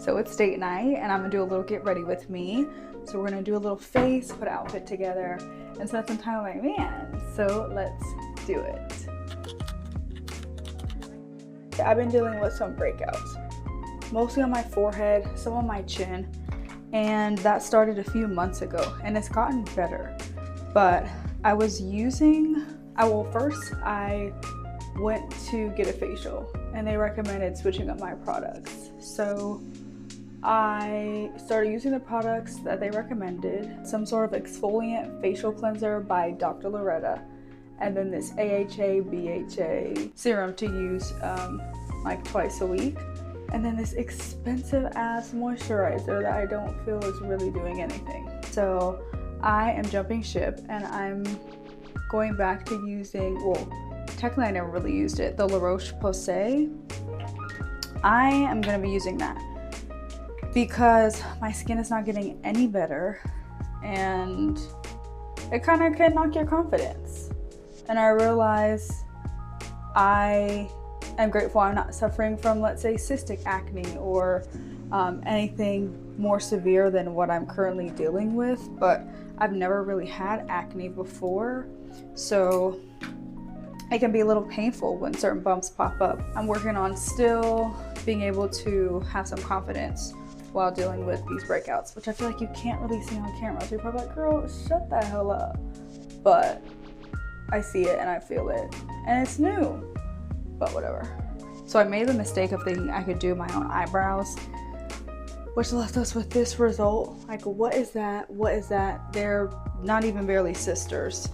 So it's date night and I'm gonna do a little get ready with me. So we're gonna do a little face, put an outfit together, and spend some time with my man. So let's do it. I've been dealing with some breakouts, mostly on my forehead, some on my chin, and that started a few months ago and it's gotten better. But I was using, first I went to get a facial and they recommended switching up my products. So I started using the products that they recommended, some sort of exfoliant facial cleanser by Dr. Loretta, and then this AHA BHA serum to use like twice a week, and then this expensive ass moisturizer that I don't feel is really doing anything. So I am jumping ship and I'm going back to using, well, technically I never really used it, the La Roche-Posay. I am gonna be using that because my skin is not getting any better and it kind of can knock your confidence. And I realize I am grateful I'm not suffering from, let's say, cystic acne or anything more severe than what I'm currently dealing with, but I've never really had acne before, so it can be a little painful when certain bumps pop up. I'm working on still being able to have some confidence while dealing with these breakouts, which I feel like you can't really see on camera. So you're probably like, girl, shut the hell up. But I see it and I feel it. And it's new, but whatever. So I made the mistake of thinking I could do my own eyebrows, which left us with this result. Like, what is that? What is that? They're not even barely sisters,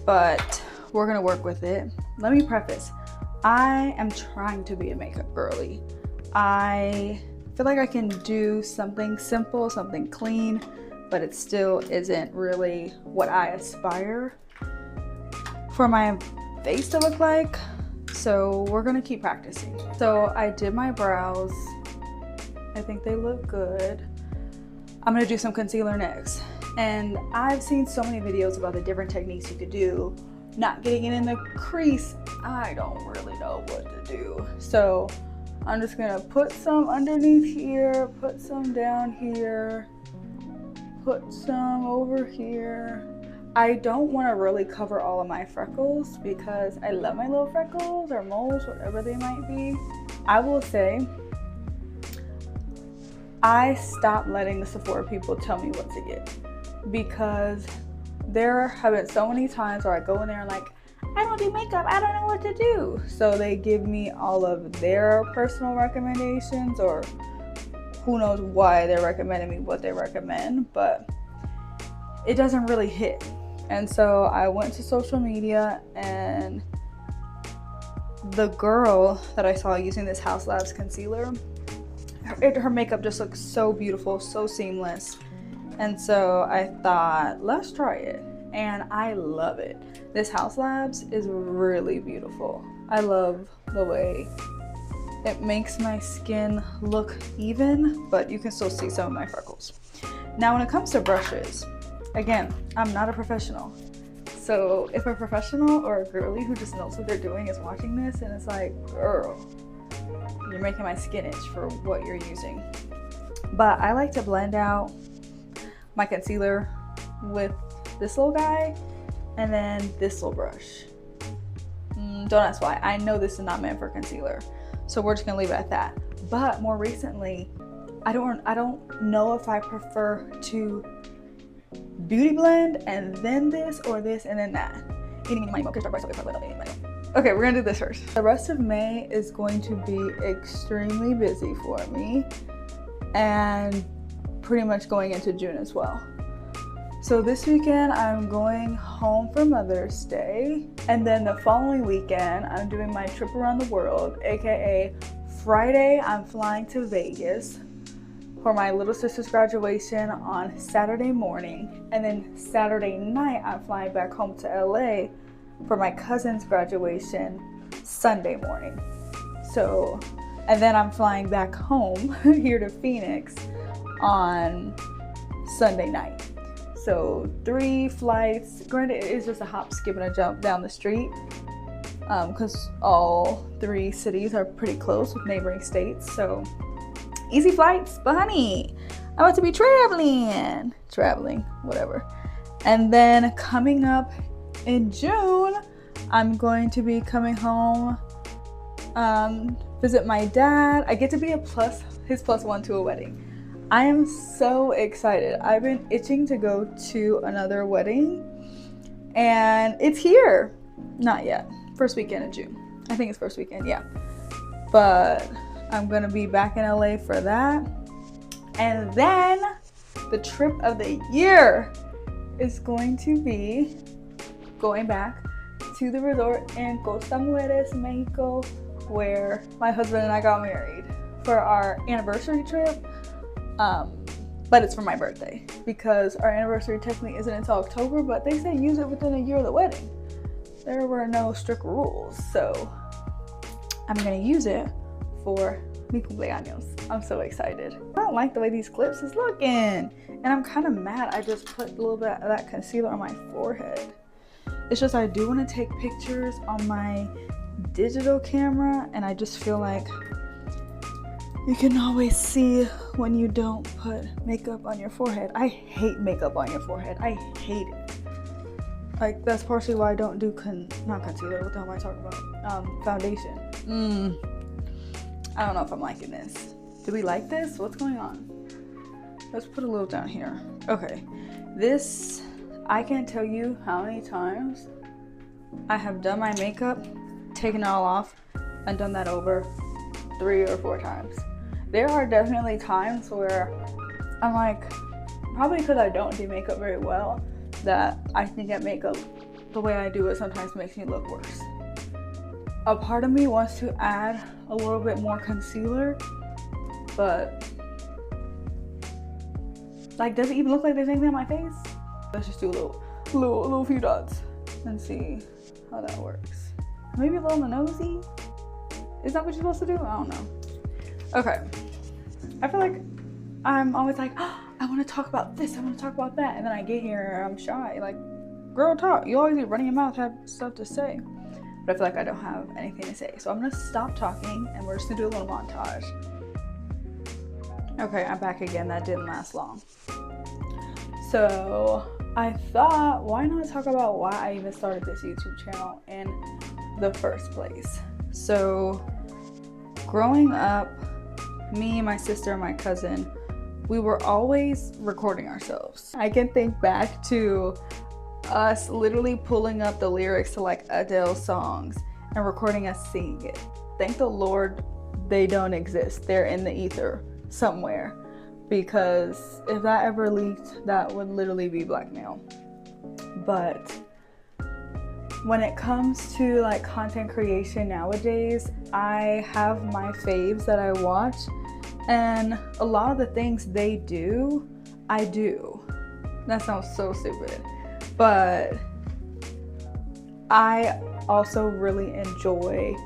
but we're gonna work with it. Let me preface, I am trying to be a makeup girly. I feel like I can do something simple, something clean, but it still isn't really what I aspire for my face to look like. So we're gonna keep practicing. So I did my brows. I think they look good. I'm gonna do some concealer next. And I've seen so many videos about the different techniques you could do. Not getting it in the crease, I don't really know what to do. So I'm just gonna put some underneath here, put some down here, put some over here. I don't want to really cover all of my freckles because I love my little freckles or moles, whatever they might be. I will say, I stopped letting the Sephora people tell me what to get because there have been so many times where I go in there and like, I don't do makeup, I don't know what to do. So they give me all of their personal recommendations, or who knows why they're recommending me what they recommend, but it doesn't really hit. And so I went to social media and the girl that I saw using this Haus Labs concealer, her makeup just looks so beautiful, so seamless. And so I thought, let's try it. And I love it. This Haus Labs is really beautiful. I love the way it makes my skin look even, but you can still see some of my freckles. Now, when it comes to brushes, again, I'm not a professional. So if a professional or a girly who just knows what they're doing is watching this and it's like, girl, you're making my skin itch for what you're using. But I like to blend out my concealer with this little guy and then this little brush. Don't ask why. I know this is not meant for concealer, so we're just gonna leave it at that. But more recently, I don't know if I prefer to beauty blend and then this or this and then that. Okay, we're gonna do this first. The rest of May is going to be extremely busy for me and pretty much going into June as well. So this weekend I'm going home for Mother's Day, and then the following weekend I'm doing my trip around the world, aka Friday I'm flying to Vegas for my little sister's graduation on Saturday morning, and then Saturday night I'm flying back home to LA for my cousin's graduation Sunday morning. So, and then I'm flying back home here to Phoenix on Sunday night. So 3 flights. Granted, it is just a hop, skip, and a jump down the street because all 3 cities are pretty close with neighboring states. So easy flights, but honey, I want to be traveling, whatever. And then coming up in June, I'm going to be coming home, visit my dad. I get to be his plus one to a wedding. I am so excited. I've been itching to go to another wedding, and it's here. Not yet. First weekend of June. I think it's first weekend, yeah. But I'm gonna be back in LA for that. And then the trip of the year is going to be going back to the resort in Costa Mujeres, Mexico, where my husband and I got married for our anniversary trip. But it's for my birthday because our anniversary technically isn't until October, but they say use it within a year of the wedding. There were no strict rules, so I'm gonna use it for mi cumpleaños. I'm so excited. I don't like the way these clips is looking, and I'm kind of mad I just put a little bit of that concealer on my forehead. It's just I do want to take pictures on my digital camera, and I just feel like you can always see when you don't put makeup on your forehead. I hate makeup on your forehead. I hate it. Like, that's partially why I don't do not concealer, what the hell am I talking about? Foundation. I don't know if I'm liking this. Do we like this? What's going on? Let's put a little down here. Okay, this, I can't tell you how many times I have done my makeup, taken it all off, and done that over 3 or 4 times. There are definitely times where I'm like, probably because I don't do makeup very well, that I think that makeup, the way I do it sometimes makes me look worse. A part of me wants to add a little bit more concealer, but like, does it even look like there's anything on my face? Let's just do a little few dots and see how that works. Maybe a little on the nosy? Is that what you're supposed to do? I don't know. Okay, I feel like I'm always like, oh, I want to talk about this, I want to talk about that, and then I get here and I'm shy. Like, girl, talk. You always be running your mouth, have stuff to say. But I feel like I don't have anything to say. So I'm going to stop talking and we're just going to do a little montage. Okay, I'm back again. That didn't last long. So I thought, why not talk about why I even started this YouTube channel in the first place? So growing up, me, my sister, and my cousin, we were always recording ourselves. I can think back to us literally pulling up the lyrics to like Adele songs and recording us singing it. Thank the Lord they don't exist. They're in the ether somewhere, because if that ever leaked, that would literally be blackmail. But when it comes to like content creation nowadays, I have my faves that I watch, and a lot of the things they do, I do. That sounds so stupid, but I also really enjoy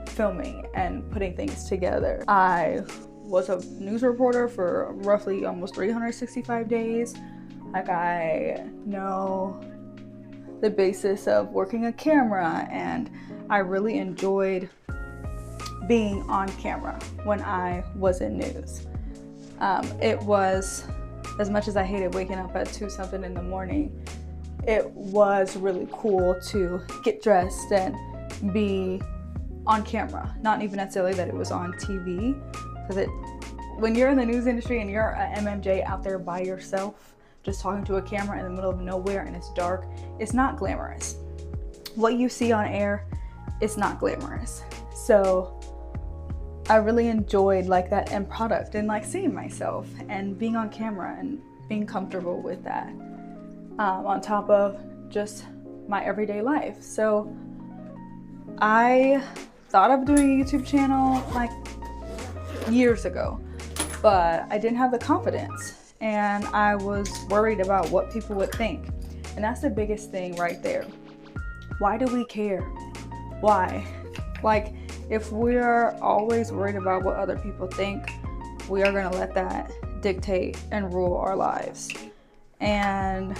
filming and putting things together. I was a news reporter for roughly almost 365 days. Like, I know the basis of working a camera, and I really enjoyed being on camera when I was in news. It was, as much as I hated waking up at 2 something in the morning, it was really cool to get dressed and be on camera. Not even necessarily that it was on TV, because when you're in the news industry and you're an MMJ out there by yourself, just talking to a camera in the middle of nowhere and it's dark, it's not glamorous. What you see on air, it's not glamorous. So I really enjoyed like that end product and like seeing myself and being on camera and being comfortable with that, on top of just my everyday life. So I thought of doing a YouTube channel like years ago, but I didn't have the confidence and I was worried about what people would think. And that's the biggest thing right there. Why do we care? Why? Like, if we're always worried about what other people think, we are gonna let that dictate and rule our lives. And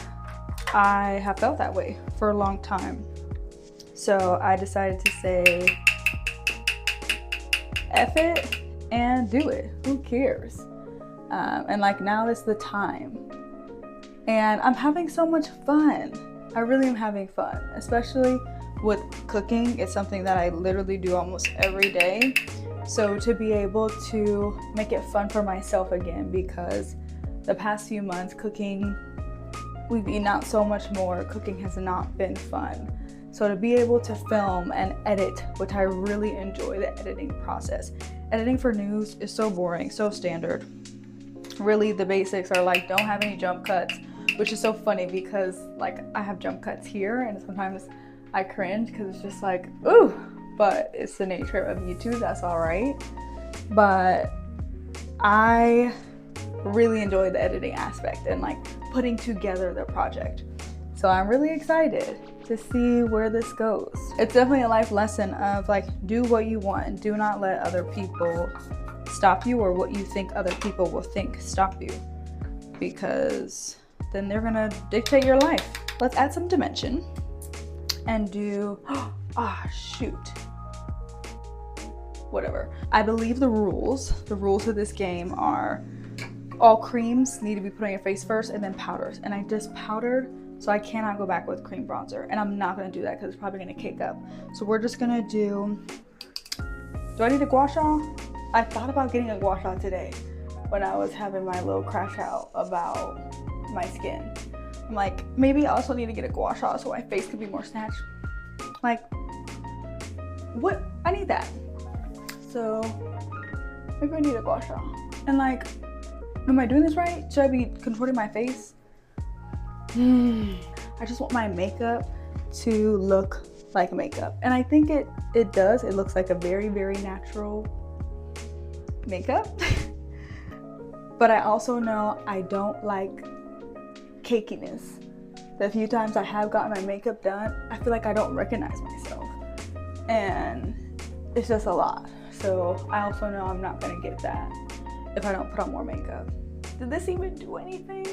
I have felt that way for a long time. So I decided to say, F it, and do it. Who cares? And like now is the time. And I'm having so much fun. I really am having fun, especially with cooking. It's something that I literally do almost every day. So to be able to make it fun for myself again, because the past few months cooking, we've eaten out so much more. Cooking has not been fun. So to be able to film and edit, which I really enjoy the editing process. Editing for news is so boring, so standard. Really, the basics are like, don't have any jump cuts, which is so funny because like I have jump cuts here and sometimes I cringe because it's just like, ooh, but it's the nature of YouTube, that's all right. But I really enjoy the editing aspect and like putting together the project. So I'm really excited to see where this goes. It's definitely a life lesson of like, do what you want. Do not let other people stop you, or what you think other people will think stop you, because then they're gonna dictate your life. Let's add some dimension and do, shoot. Whatever. I believe the rules of this game are all creams need to be put on your face first and then powders. And I just powdered, so I cannot go back with cream bronzer. And I'm not gonna do that because it's probably gonna cake up. So we're just gonna do I need a gua sha? I thought about getting a gua sha today when I was having my little crash out about my skin. I'm like, maybe I also need to get a gua sha so my face could be more snatched. Like, what? I need that. So maybe I need a gua sha. And like, am I doing this right? Should I be contorting my face? I just want my makeup to look like makeup. And I think it does. It looks like a very, very natural makeup. But I also know I don't like cakiness. The few times I have gotten my makeup done, I feel like I don't recognize myself. And it's just a lot. So I also know I'm not gonna get that if I don't put on more makeup. Did this even do anything?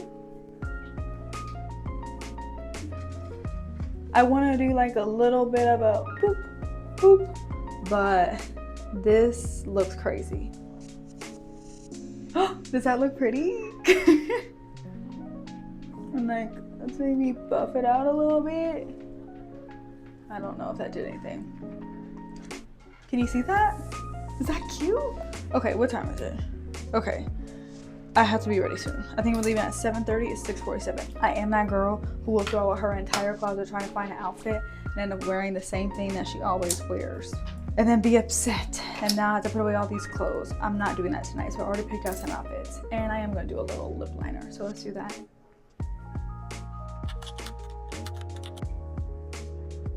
I wanna do like a little bit of a boop, boop, but this looks crazy. Does that look pretty? And like, let's maybe buff it out a little bit. I don't know if that did anything. Can you see that? Is that cute? Okay, what time is it? Okay, I have to be ready soon. I think we're leaving at 7:30. It's 6:47. I am that girl who will throw out her entire closet trying to find an outfit and end up wearing the same thing that she always wears. And then be upset and now I have to put away all these clothes. I'm not doing that tonight, so I already picked out some outfits. And I am gonna do a little lip liner, so let's do that.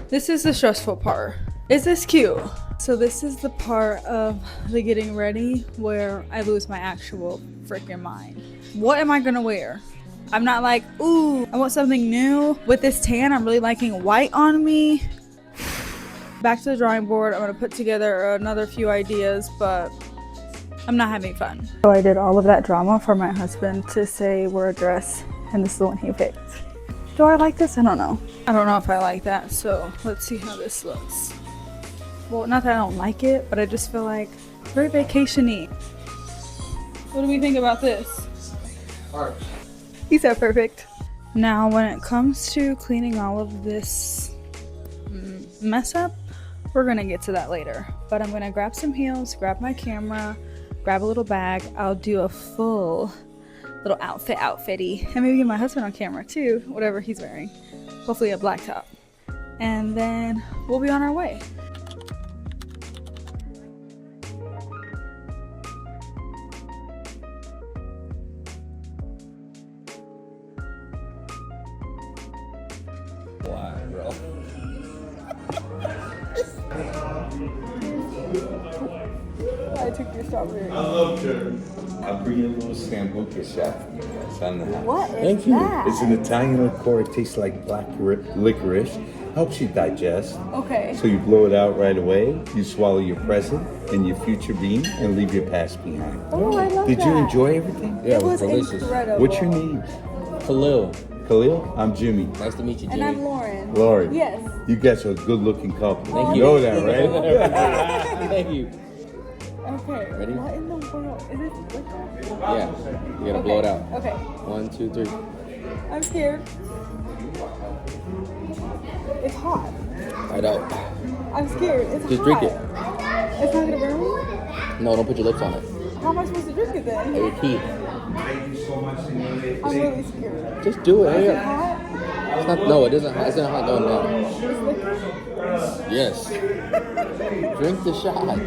This is the stressful part. Is this cute? So this is the part of the getting ready where I lose my actual freaking mind. What am I gonna wear? I'm not like, ooh, I want something new. With this tan, I'm really liking white on me. Back to the drawing board. I'm gonna put together another few ideas, but I'm not having fun. So I did all of that drama for my husband to say wear a dress, and this is the one he picked. Do I like this? I don't know. I don't know if I like that, so let's see how this looks. Well, not that I don't like it, but I just feel like very vacation-y. What do we think about this? Art. He said perfect. Now, when it comes to cleaning all of this mess up, we're gonna get to that later. But I'm gonna grab some heels, grab my camera, grab a little bag. I'll do a full little outfitty, and maybe get my husband on camera too, whatever he's wearing. Hopefully a black top. And then we'll be on our way. Why, bro? I took your strawberry. I love her. I'll bring you a little sambuca shot for you guys on the house. What is Thank you. that? It's an Italian liqueur. It tastes like black licorice. Helps you digest. Okay. So you blow it out right away. You swallow your present and your future being and leave your past behind. Oh, I love that. Did you enjoy everything? Yeah, It was delicious. incredible. What's your name? Khalil. Khalil? I'm Jimmy. Nice to meet you, Jimmy. And I'm Lauren. Lauren. Yes. You guys are a good looking couple. Thank you you. know that, right? Thank you. Okay. Ready? What in the world? Is this liquor? Yeah. You gotta blow it out. Okay. 1, 2, 3. I'm scared. It's hot. I know. I'm scared. It's Just hot. drink it. It's not gonna burn me? No, don't put your lips on it. How am I supposed to drink it then? Your teeth. I'm really scared. Just do it. Is Hurry it up. hot? It's not. No, it isn't hot. It's not hot going down. It's liquor? Yes. Drink the shot.